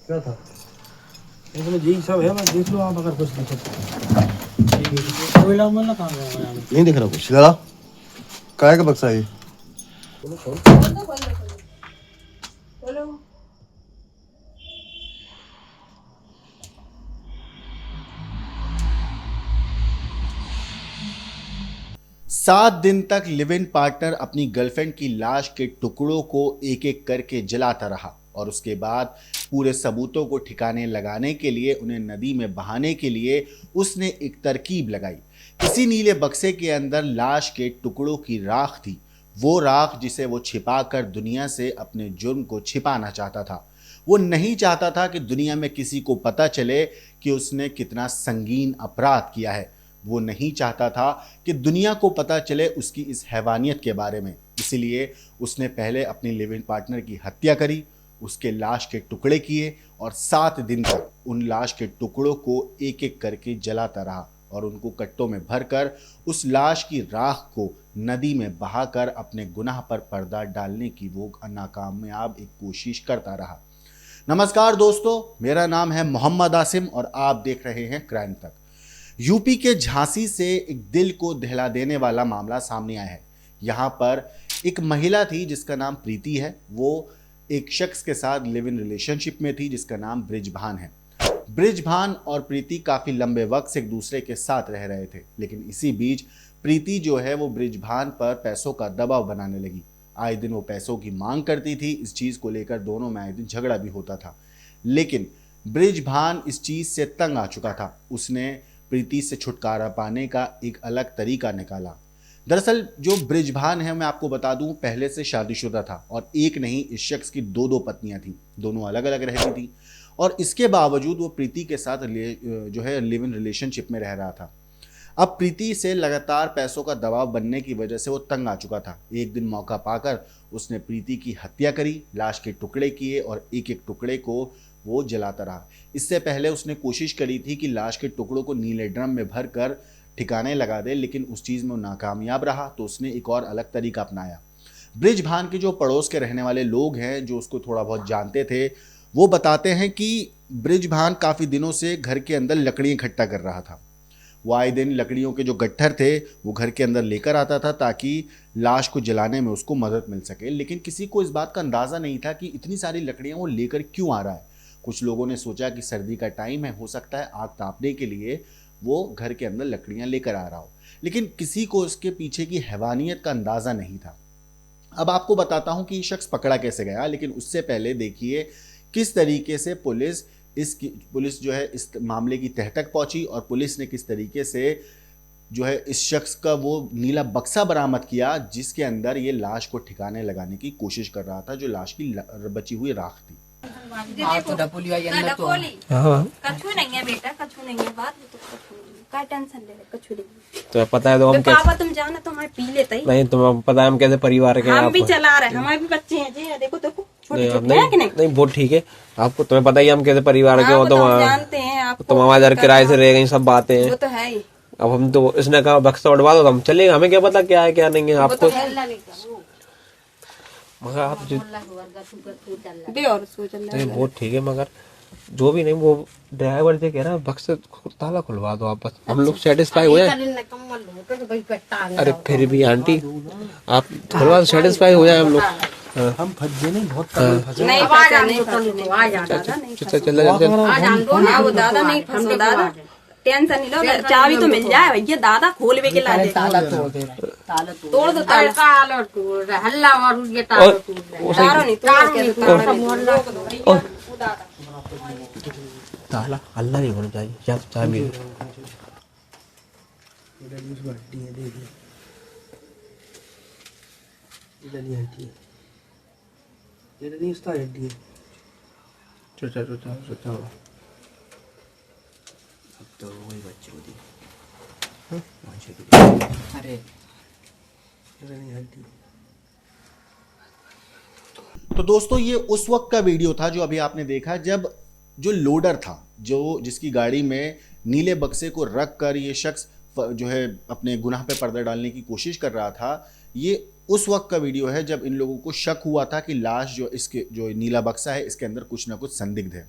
क्या था इसमें? यही सब है, मैं देख लो आप अगर कुछ दिखे तो। कोयला मोला कहाँ गया? नहीं दिख रहा कुछ दादा। काय का बक्सा है ये? बोलो खोल। 7 दिन तक लिव इन पार्टनर अपनी गर्लफ्रेंड की लाश के टुकड़ों को एक एक करके जलाता रहा और उसके बाद पूरे सबूतों को ठिकाने लगाने के लिए उन्हें नदी में बहाने के लिए उसने एक तरकीब लगाई। किसी नीले बक्से के अंदर लाश के टुकड़ों की राख थी, वो राख जिसे वो छिपाकर दुनिया से अपने जुर्म को छिपाना चाहता था। वो नहीं चाहता था कि दुनिया में किसी को पता चले कि उसने कितना संगीन अपराध किया है। वो नहीं चाहता था कि दुनिया को पता चले उसकी इस हैवानियत के बारे में। इसीलिए उसने पहले अपनी लिव इन पार्टनर की हत्या करी, उसके लाश के टुकड़े किए और 7 दिन तक उन लाश के टुकड़ों को एक एक करके जलाता रहा और उनको कट्टों में भरकर उस लाश की राख को नदी में बहाकर अपने गुनाह पर पर्दा डालने की वो नाकामयाब एक कोशिश करता रहा। नमस्कार दोस्तों, मेरा नाम है मोहम्मद आसिम और आप देख रहे हैं क्राइम तक। यूपी के झांसी से एक दिल को दहला देने वाला मामला सामने आया है। यहाँ पर एक महिला थी जिसका नाम प्रीति है। वो एक शख्स के साथ लिव इन रिलेशनशिप में थी जिसका नाम ब्रिजभान है। ब्रिजभान और प्रीति काफ़ी लंबे वक्त से एक दूसरे के साथ रह रहे थे, लेकिन इसी बीच प्रीति जो है वो ब्रिजभान पर पैसों का दबाव बनाने लगी। आए दिन वो पैसों की मांग करती थी। इस चीज़ को लेकर दोनों में आए दिन झगड़ा भी होता था, लेकिन ब्रिजभान इस चीज़ से तंग आ चुका था। उसने प्रीति से छुटकारा पाने का एक अलग तरीका निकाला। दरअसल जो ब्रिजभान है, मैं आपको बता दूं, पहले से शादीशुदा था और एक नहीं, इस शख्स की दो पत्नियां थी, दोनों अलग अलग रहती थी और इसके बावजूद वो प्रीति के साथ जो है लिव इन रिलेशनशिप में रह रहा था। अब प्रीति से लगातार पैसों का दबाव बनने की वजह से वो तंग आ चुका था। एक दिन मौका पाकर उसने प्रीति की हत्या करी, लाश के टुकड़े किए और एक एक टुकड़े को वो जलाता रहा। इससे पहले उसने कोशिश करी थी कि लाश के टुकड़ों को नीले ड्रम में भर कर ठिकाने लगा दे, लेकिन उस चीज़ में वो नाकामयाब रहा, तो उसने एक और अलग तरीका अपनाया। ब्रिजभान के जो पड़ोस के रहने वाले लोग हैं, जो उसको थोड़ा बहुत जानते थे, वो बताते हैं कि ब्रिजभान काफ़ी दिनों से घर के अंदर लकड़ियाँ इकट्ठा कर रहा था। वो आए दिन लकड़ियों के जो गट्ठर थे वो घर के अंदर लेकर आता था ताकि लाश को जलाने में उसको मदद मिल सके, लेकिन किसी को इस बात का अंदाज़ा नहीं था कि इतनी सारी लकड़ियाँ वो लेकर क्यों आ रहा है। कुछ लोगों ने सोचा कि सर्दी का टाइम है, हो सकता है आग तापने के लिए वो घर के अंदर लकड़ियाँ लेकर आ रहा हो, लेकिन किसी को उसके पीछे की हैवानियत का अंदाज़ा नहीं था। अब आपको बताता हूँ कि ये शख्स पकड़ा कैसे गया, लेकिन उससे पहले देखिए किस तरीके से पुलिस जो है इस मामले की तह तक पहुंची और पुलिस ने किस तरीके से जो है इस शख्स का वो नीला बक्सा बरामद किया जिसके अंदर ये लाश को ठिकाने लगाने की कोशिश कर रहा था, जो लाश की बची हुई राख थी। तो डपोली आई अंदर तो हाँ, कछु नहीं है बेटा, कछु नहीं है बात, तो कछु नहीं है। क्या टेंशन ले रहे, कछु नहीं। तो पता है तो हम पापा तुम जाना तो हमारे पी लेते ही नहीं, तुम्हें पता है हम कैसे परिवार के हैं हम भी आप। चला रहे हैं, हमारे भी बच्चे हैं जी, देखो देखो छोटे नहीं, छोटे हैं कि नहीं। नहीं वो ठीक है, आपको तुम्हें पता ही हम कैसे परिवार के हो, हाँ, तो वो तो हम जानते हैं आपको, तुम हमारे घर किराए से रह गई, सब बातें वो हैं। तो है ही। अब हम तो इसने कहा बक्सा उड़वा दो तो हम चलेंगे, हमें क्या पता क्या है क्या नहीं है वो तो आपको। है मगर आप बे और उसको चल रहा नहीं है। वो ठीक है, मगर जो भी नहीं, वो ड्राइवर से कह रहा है बक्से ताला खुलवा दो आप, बस हम लोग सेटिस्फाई हो जाए। अरे फिर भी आंटी आप खुलवा दो, सेटिस्फाई हो जाए हम लोग। हम फंसे नहीं, बहुत तगड़े फंसे। नहीं फंसे, नहीं फंसे, नहीं दादा नहीं चल फंसे। चल चल हाँ, वो दादा नहीं फंसे, दादा टेंशन नहीं लो, चाबी तो मिल जाए भैया, दादा खोल वे के ला दे। तोड़ दो ताला, हल्ला और ये ताला टूट रहा है। तारो नहीं तोड़ ताला हल्ला नहीं होना चाहिए, या तो चाबी हड्डी है, देखिए इधर नहीं हड्डी है, इधर नहीं उसका हड्डी है। चल अब तो वही बच्चे को दी। अरे इधर नहीं हड्डी। तो दोस्तों ये उस वक्त का वीडियो था जो अभी आपने देखा, जब जो लोडर था, जो जिसकी गाड़ी में नीले बक्से को रख कर ये शख्स जो है अपने गुनाह पे पर्दा डालने की कोशिश कर रहा था। ये उस वक्त का वीडियो है जब इन लोगों को शक हुआ था कि लाश जो इसके जो नीला बक्सा है इसके अंदर कुछ ना कुछ संदिग्ध है।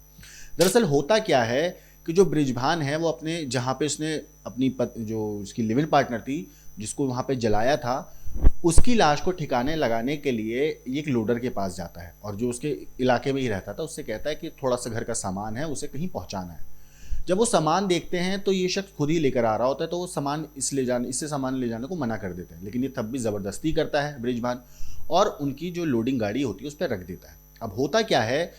दरअसल होता क्या है कि जो बृजभान है वो अपने जहाँ पे उसने अपनी जो उसकी लिव इन पार्टनर थी जिसको वहाँ पे जलाया था, उसकी लाश को ठिकाने लगाने के लिए एक लोडर के पास जाता है और जो उसके इलाके में ही रहता था उससे कहता है कि थोड़ा सा घर का सामान है उसे कहीं पहुँचाना है। जब वो सामान देखते हैं तो ये शख्स खुद ही लेकर आ रहा होता है, तो वो सामान इससे सामान ले जाने को मना कर देते हैं, लेकिन ये तब भी ज़बरदस्ती करता है बृजभान और उनकी जो लोडिंग गाड़ी होती है उस पर रख देता है। अब होता क्या है,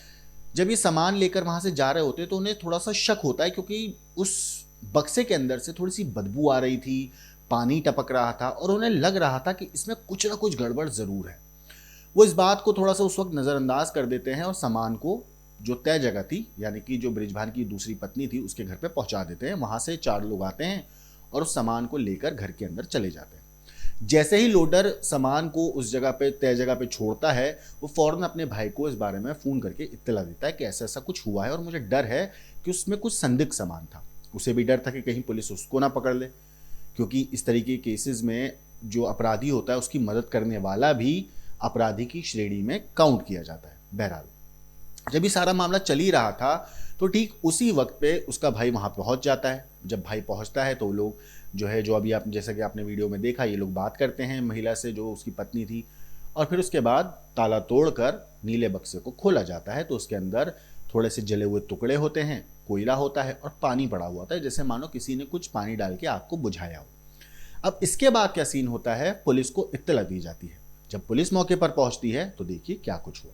जब ये सामान लेकर वहाँ से जा रहे होते हैं तो उन्हें थोड़ा सा शक होता है क्योंकि उस बक्से के अंदर से थोड़ी सी बदबू आ रही थी, पानी टपक रहा था और उन्हें लग रहा था कि इसमें कुछ ना कुछ गड़बड़ ज़रूर है। वो इस बात को थोड़ा सा उस वक्त नज़रअंदाज कर देते हैं और सामान को जो तय जगह थी, यानी कि जो बृजभान की दूसरी पत्नी थी उसके घर पे पहुंचा देते हैं। वहाँ से 4 लोग आते हैं और उस सामान को लेकर घर के अंदर चले जाते हैं। जैसे ही लोडर सामान को उस जगह पे तय जगह पे छोड़ता है, वो फौरन अपने भाई को इस बारे में फ़ोन करके इत्तला देता है कि ऐसा ऐसा कुछ हुआ है और मुझे डर है कि उसमें कुछ संदिग्ध सामान था। उसे भी डर था कि कहीं पुलिस उसको ना पकड़ ले, क्योंकि इस तरीके के केसेस में जो अपराधी होता है उसकी मदद करने वाला भी अपराधी की श्रेणी में काउंट किया जाता है। बहरहाल जब ये सारा मामला चल ही रहा था तो ठीक उसी वक्त पे उसका भाई वहाँ पहुँच जाता है। जब भाई पहुँचता है तो लोग जो है, जो अभी आप जैसा कि आपने वीडियो में देखा, ये लोग बात करते हैं महिला से जो उसकी पत्नी थी और फिर उसके बाद ताला तोड़कर नीले बक्से को खोला जाता है। तो उसके अंदर थोड़े से जले हुए टुकड़े होते हैं, कोयला होता है और पानी पड़ा हुआ होता है, जैसे मानो किसी ने कुछ पानी डाल के आग को बुझाया हो। अब इसके बाद क्या सीन होता है, पुलिस को इत्तला दी जाती है। जब पुलिस मौके पर पहुंचती है तो देखिए क्या कुछ हुआ।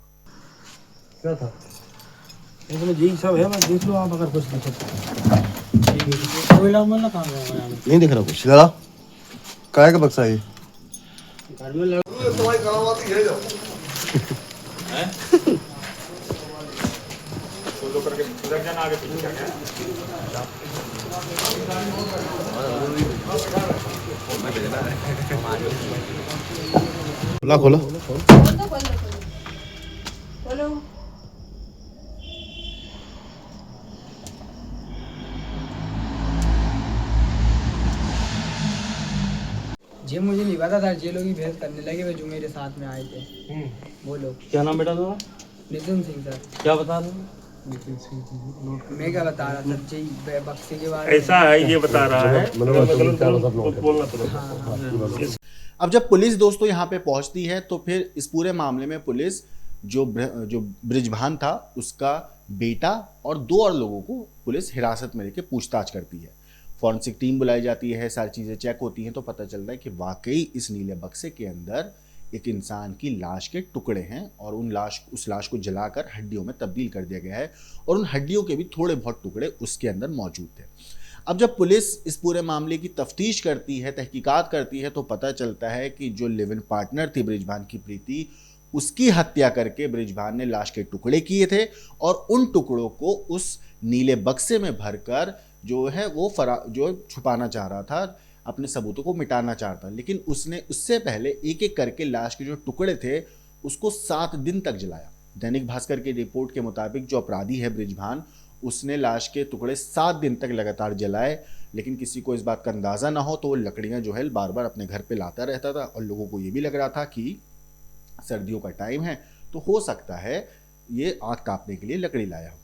क्या था इसमें? यही सब है, बस देख लो आप अगर कुछ दिखे तो। कोयला मतलब कहाँ गया यहाँ नहीं दिख रहा कुछ। शिला काय का बक्सा है? घर में लड़ तुम्हारी करावाती है जो खोला खोला बोलो। ये मुझे नहीं पता था, ये लोग ही बहस करने लगे वे जो मेरे साथ में आए थे। वो लोग। क्या नाम बेटा तुम्हारा? नितिन सिंह सर। क्या बता रहे हो? मैं क्या बता रहा था, जी बक्से के बारे में। ऐसा है ये बता रहा है, बोलना तो। हाँ। अब जब पुलिस दोस्तों यहाँ पे पहुँचती है तो फिर इस पूरे मामले में पुलिस जो बृजभान था उसका बेटा और 2 और लोगों को पुलिस हिरासत में लेके पूछताछ करती है। फॉरेंसिक टीम बुलाई जाती है, सारी चीज़ें चेक होती हैं तो पता चलता है कि वाकई इस नीले बक्से के अंदर एक इंसान की लाश के टुकड़े हैं और उस लाश को जलाकर हड्डियों में तब्दील कर दिया गया है और उन हड्डियों के भी थोड़े बहुत टुकड़े उसके अंदर मौजूद थे। अब जब पुलिस इस पूरे मामले की तफ्तीश करती है, तहकीकात करती है तो पता चलता है कि जो लिव इन पार्टनर थी बृजभान की प्रीति, उसकी हत्या करके बृजभान ने लाश के टुकड़े किए थे और उन टुकड़ों को उस नीले बक्से में भरकर जो है वो जो छुपाना चाह रहा था, अपने सबूतों को मिटाना चाहता। लेकिन उसने उससे पहले एक एक करके लाश के जो टुकड़े थे उसको 7 दिन तक जलाया। दैनिक भास्कर की रिपोर्ट के मुताबिक जो अपराधी है बृजभान, उसने लाश के टुकड़े 7 दिन तक लगातार जलाए, लेकिन किसी को इस बात का अंदाज़ा ना हो तो वो लकड़ियाँ जो है बार बार अपने घर पे लाता रहता था और लोगों को ये भी लग रहा था कि सर्दियों का टाइम है तो हो सकता है ये आग तापने के लिए लकड़ी लाया हो।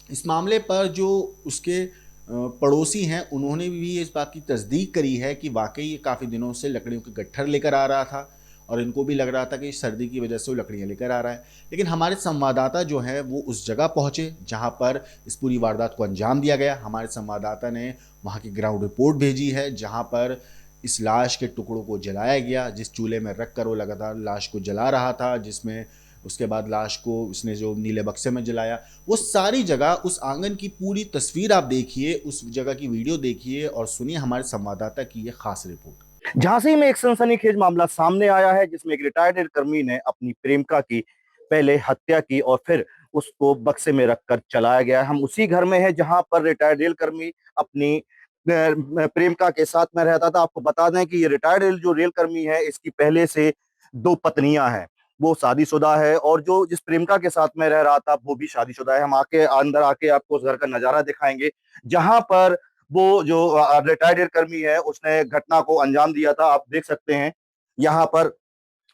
इस मामले पर जो उसके पड़ोसी हैं उन्होंने भी इस बात की तस्दीक करी है कि वाकई ये काफ़ी दिनों से लकड़ियों के गट्ठर लेकर आ रहा था और इनको भी लग रहा था कि सर्दी की वजह से वो लकड़ियाँ लेकर आ रहा है। लेकिन हमारे संवाददाता जो है वो उस जगह पहुँचे जहाँ पर इस पूरी वारदात को अंजाम दिया गया। हमारे संवाददाता ने वहाँ की ग्राउंड रिपोर्ट भेजी है जहाँ पर इस लाश के टुकड़ों को जलाया गया, जिस चूल्हे में रख कर वो लगातार लाश को जला रहा था, जिसमें उसके बाद लाश को उसने जो नीले बक्से में जलाया, वो सारी जगह, उस आंगन की पूरी तस्वीर आप देखिए, उस जगह की वीडियो देखिए और सुनिए हमारे संवाददाता की ये खास रिपोर्ट। झांसी में एक सनसनीखेज मामला सामने आया है जिसमें एक रिटायर्ड कर्मी ने अपनी प्रेमिका की पहले हत्या की और फिर उसको बक्से में रखकर चलाया गया। हम उसी घर में हैं जहां पर रिटायर्ड रेल कर्मी अपनी प्रेमिका के साथ में रहता था। आपको बता दें कि ये रिटायर्ड जो रेल कर्मी है इसकी पहले से 2 पत्नियां हैं, वो शादीशुदा है और जो जिस प्रेमिका के साथ में रह रहा था वो भी शादीशुदा है। हम अंदर आके आपको उस घर का नजारा दिखाएंगे जहां पर वो जो रिटायर्ड कर्मी है उसने घटना को अंजाम दिया था। आप देख सकते हैं यहाँ पर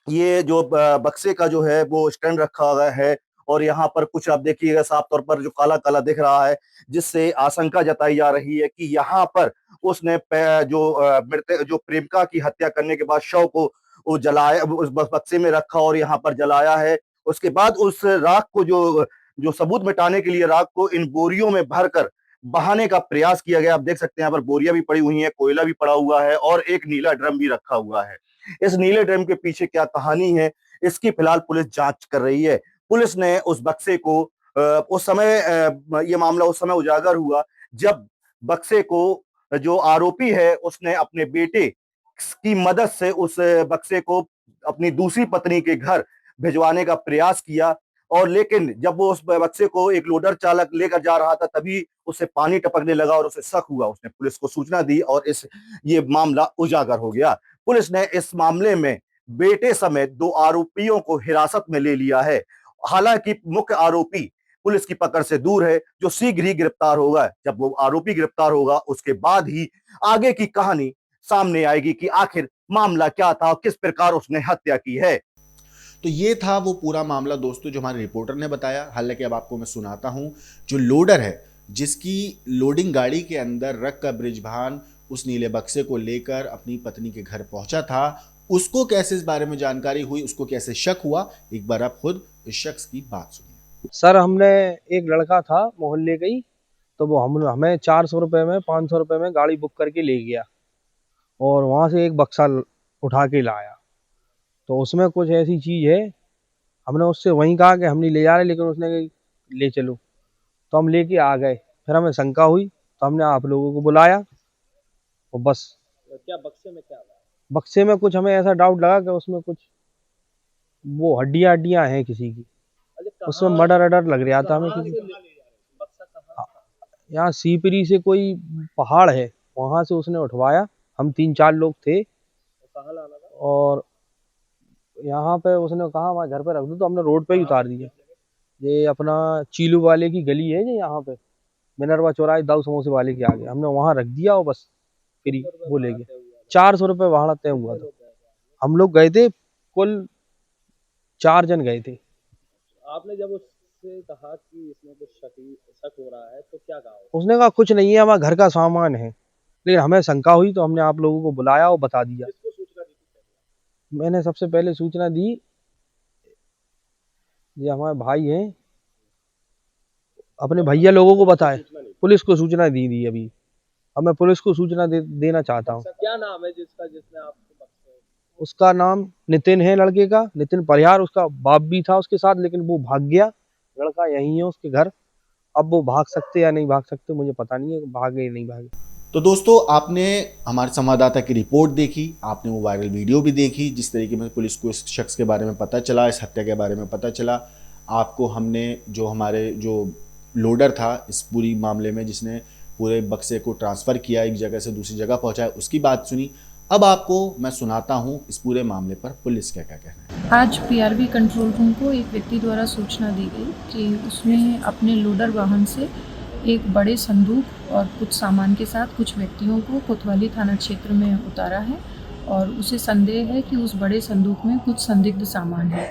ये जो बक्से का जो है वो स्टैंड रखा हुआ है और यहाँ पर कुछ आप देखिएगा साफ तौर पर जो काला काला दिख रहा है, जिससे आशंका जताई जा रही है कि यहाँ पर उसने जो प्रेमिका की हत्या करने के बाद शव को वो जलाया, उस बक्से में रखा और यहाँ पर जलाया है। उसके बाद उस राख को जो सबूत मिटाने के लिए राख को इन बोरियों में भरकर बहाने का प्रयास किया गया। आप देख सकते हैं यहाँ पर बोरियां भी पड़ी हुई हैं, कोयला भी पड़ा हुआ है और एक नीला ड्रम भी रखा हुआ है। इस नीले ड्रम के पीछे क्या कहानी है, इसकी फिलहाल पुलिस जांच कर रही है। पुलिस ने उस बक्से को ये मामला उस समय उजागर हुआ जब बक्से को जो आरोपी है उसने अपने बेटे की मदद से उस बक्से को अपनी दूसरी पत्नी के घर भिजवाने का प्रयास किया, और लेकिन जब वो उस बक्से को एक लोडर चालक लेकर जा रहा था तभी उसे पानी टपकने लगा और उसे शक हुआ। उसने पुलिस को सूचना दी और ये मामला उजागर हो गया। पुलिस ने इस मामले में बेटे समेत 2 आरोपियों को हिरासत में ले लिया है। हालांकि मुख्य आरोपी पुलिस की पकड़ से दूर है, जो शीघ्र ही गिरफ्तार होगा। जब वो आरोपी गिरफ्तार होगा उसके बाद ही आगे की कहानी सामने आएगी कि आखिर मामला क्या था और किस प्रकार उसने हत्या की है। तो ये था वो पूरा मामला दोस्तों जो हमारे रिपोर्टर ने बताया। हालांकि अब आपको मैं सुनाता हूँ, जो लोडर है जिसकी लोडिंग गाड़ी के अंदर रख कर बृजभान उस नीले बक्से को लेकर अपनी पत्नी के घर पहुंचा था, उसको कैसे इस बारे में जानकारी हुई, उसको कैसे शक हुआ, एक बार आप खुद इस शख्स की बात सुनिए। सर हमने एक लड़का था मोहल्ले का ही, तो वो हमें 400 रुपये में 500 रुपये में गाड़ी बुक करके ले गया और वहाँ से एक बक्सा उठा के लाया। तो उसमें कुछ ऐसी चीज़ है, हमने उससे वहीं कहा कि हम नहीं ले जा रहे, लेकिन उसने कहा ले चलो, तो हम लेके आ गए। फिर हमें शंका हुई तो हमने आप लोगों को बुलाया और बस। क्या बक्से में क्या था? बक्से में कुछ हमें ऐसा डाउट लगा कि उसमें कुछ वो हड्डियाँ हैं किसी की, उसमें मर्डर लग रहा था हमें किसी। यहाँ सीपरी से कोई पहाड़ है, वहाँ से उसने उठवाया। हम 3-4 लोग थे और यहाँ पे उसने कहा हमारे घर पे रख दो, तो हमने रोड पे ही उतार दिया। ये अपना चीलू वाले की गली है ये, यहाँ पे मिनरवा चौराहे दाऊ समोसे वाले के आगे हमने वहाँ रख दिया और बस फिर वो ले गए। 400 रुपये भाड़ा तय हुआ था। हम लोग गए थे, कुल 4 जन गए थे। आपने जब उससे कहा कि इसमें कुछ शक हो रहा है तो क्या कहा? उसने कहा कुछ नहीं है, हमारा घर का सामान है, लेकिन हमें शंका हुई तो हमने आप लोगों को बुलाया और बता दिया। मैंने सबसे पहले सूचना दी, ये हमारे भाई हैं, अपने भैया लोगों को बताए, पुलिस को सूचना दी अभी। अब मैं पुलिस को सूचना देना चाहता हूँ। क्या नाम है जिसने आपको? उसका नाम नितिन है, लड़के का नितिन परिहार। उसका बाप भी था उसके साथ, लेकिन वो भाग गया। लड़का यहीं है उसके घर। अब वो भाग सकते या नहीं भाग सकते मुझे पता नहीं है, भागे या नहीं भागे। तो दोस्तों आपने हमारे संवाददाता की रिपोर्ट देखी, आपने वो वायरल वीडियो भी देखी, जिस तरीके में पुलिस को इस शख्स के बारे में पता चला, इस हत्या के बारे में पता चला। आपको हमने जो हमारे जो लोडर था इस पूरी मामले में, जिसने पूरे बक्से को ट्रांसफ़र किया, एक जगह से दूसरी जगह पहुंचाया, उसकी बात सुनी। अब आपको मैं सुनाता हूं इस पूरे मामले पर पुलिस क्या क्या कहना है। आज पीआरबी कंट्रोल रूम को एक व्यक्ति द्वारा सूचना दी गई कि उसने अपने लोडर वाहन से एक बड़े संदूक और कुछ सामान के साथ कुछ व्यक्तियों को कोतवाली थाना क्षेत्र में उतारा है और उसे संदेह है कि उस बड़े संदूक में कुछ संदिग्ध सामान है।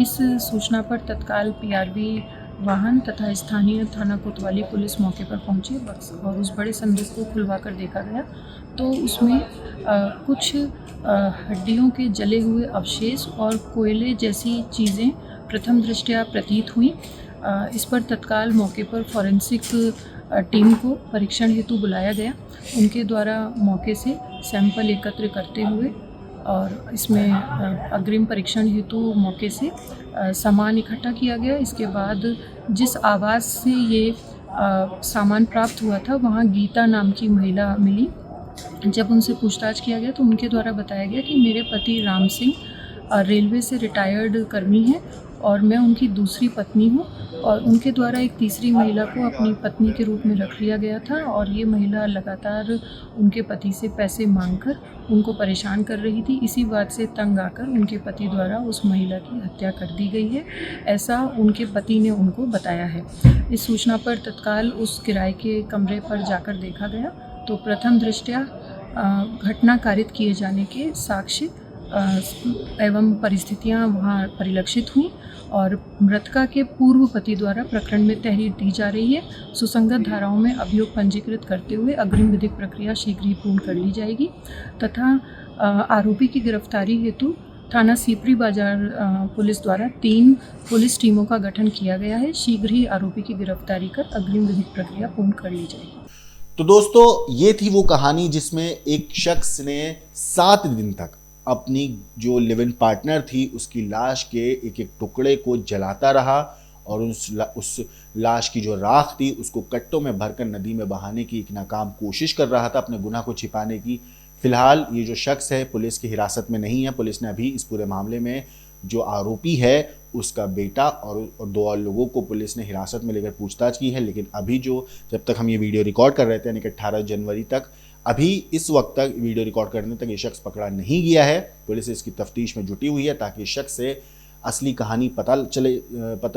इस सूचना पर तत्काल पीआरबी वाहन तथा स्थानीय थाना कोतवाली पुलिस मौके पर पहुंचे और उस बड़े संदूक को खुलवा कर देखा गया तो उसमें कुछ हड्डियों के जले हुए अवशेष और कोयले जैसी चीज़ें प्रथम दृष्टया प्रतीत हुई। इस पर तत्काल मौके पर फॉरेंसिक टीम को परीक्षण हेतु बुलाया गया। उनके द्वारा मौके से सैंपल एकत्र करते हुए और इसमें अग्रिम परीक्षण हेतु मौके से सामान इकट्ठा किया गया। इसके बाद जिस आवास से ये सामान प्राप्त हुआ था वहाँ गीता नाम की महिला मिली। जब उनसे पूछताछ किया गया तो उनके द्वारा बताया गया कि मेरे पति राम सिंह रेलवे से रिटायर्ड कर्मी हैं और मैं उनकी दूसरी पत्नी हूँ और उनके द्वारा एक तीसरी महिला को अपनी पत्नी के रूप में रख लिया गया था और ये महिला लगातार उनके पति से पैसे मांगकर उनको परेशान कर रही थी। इसी बात से तंग आकर उनके पति द्वारा उस महिला की हत्या कर दी गई है, ऐसा उनके पति ने उनको बताया है। इस सूचना पर तत्काल उस किराए के कमरे पर जाकर देखा गया तो प्रथम दृष्टया घटना कारित किए जाने के साक्ष्य एवं परिस्थितियां वहां परिलक्षित हुई और मृतका के पूर्व पति द्वारा प्रकरण में तहरीर दी जा रही है। सुसंगत धाराओं में अभियोग पंजीकृत करते हुए अग्रिम विधिक प्रक्रिया शीघ्र ही पूर्ण कर ली जाएगी तथा आरोपी की गिरफ्तारी हेतु थाना सीपरी बाजार पुलिस द्वारा 3 पुलिस टीमों का गठन किया गया है। शीघ्र ही आरोपी की गिरफ्तारी कर अग्रिम विधिक प्रक्रिया पूर्ण कर ली जाएगी। तो दोस्तों, ये थी वो कहानी जिसमें एक शख्स ने 7 दिन तक अपनी जो लिव इन पार्टनर थी उसकी लाश के एक एक टुकड़े को जलाता रहा और उस लाश की जो राख थी उसको कट्टों में भरकर नदी में बहाने की एक नाकाम कोशिश कर रहा था अपने गुनाह को छिपाने की। फिलहाल ये जो शख्स है पुलिस की हिरासत में नहीं है। पुलिस ने अभी इस पूरे मामले में जो आरोपी है उसका बेटा और 2 और लोगों को पुलिस ने हिरासत में लेकर पूछताछ की है। लेकिन अभी जो जब तक हम ये वीडियो रिकॉर्ड कर रहे थे यानी कि 18 जनवरी तक, अभी इस वक्त तक वीडियो रिकॉर्ड करने तक ये शख्स पकड़ा नहीं गया है। पुलिस इसकी तफ्तीश में जुटी हुई है ताकि इस शख्स से असली कहानी पता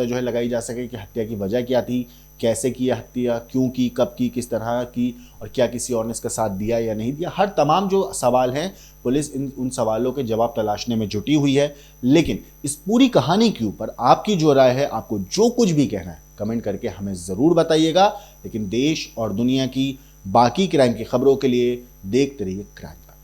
जो है लगाई जा सके कि हत्या की वजह क्या थी, कैसे किया हत्या, क्यों की, कब की, किस तरह की और क्या किसी और ने इसका साथ दिया या नहीं दिया। हर तमाम जो सवाल हैं पुलिस उन सवालों के जवाब तलाशने में जुटी हुई है। लेकिन इस पूरी कहानी के ऊपर आपकी जो राय है, आपको जो कुछ भी कहना है कमेंट करके हमें ज़रूर बताइएगा। लेकिन देश और दुनिया की बाकी क्राइम की खबरों के लिए देखते रहिए क्राइम।